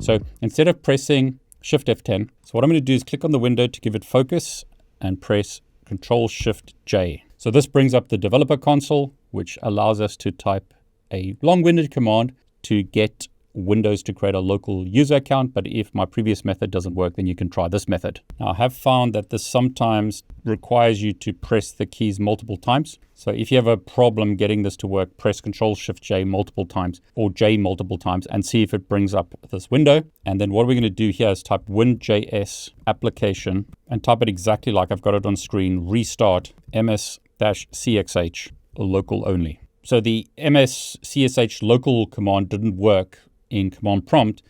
So instead of pressing Shift F10, so what I'm going to do is click on the window to give it focus and press Control+Shift+J. So this brings up the developer console, which allows us to type a long-winded command to get Windows to create a local user account. But if my previous method doesn't work, then you can try this method. Now, I have found that this sometimes requires you to press the keys multiple times. So if you have a problem getting this to work, press Control+Shift+J multiple times or J multiple times and see if it brings up this window. And then what we're going to do here is type WinJS.Application and type it exactly like I've got it on screen, restart ms-cxh local only. So the ms-cxh local command didn't work in command prompt,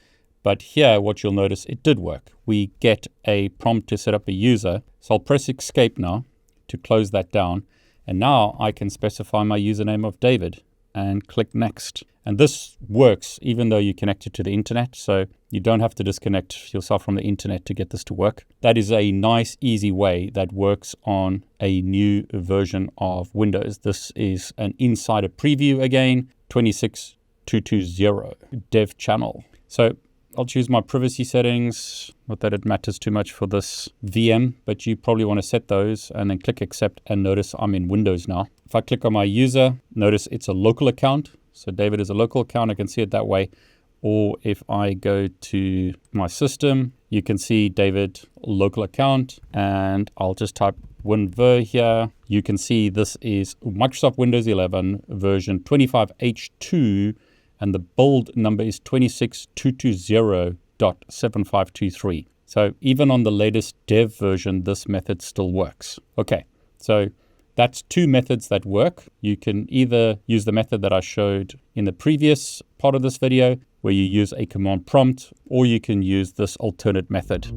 but here what you'll notice it did work. We get a prompt to set up a user. So I'll press escape now to close that down. And now I can specify my username of David and click next. And this works even though you connect it to the internet. So you don't have to disconnect yourself from the internet to get this to work. That is a nice, easy way that works on a new version of Windows. This is an insider preview again, 26220 dev channel. So I'll choose my privacy settings. Not that it matters too much for this VM, but you probably want to set those and then click accept and notice I'm in Windows now. If I click on my user, notice it's a local account. So David is a local account. I can see it that way. Or if I go to my system, you can see David local account and I'll just type WinVer here. You can see this is Microsoft Windows 11 version 25H2 and the build number is 26220.7523. So even on the latest dev version, this method still works. Okay, so that's two methods that work. You can either use the method that I showed in the previous part of this video, where you use a command prompt, or you can use this alternate method.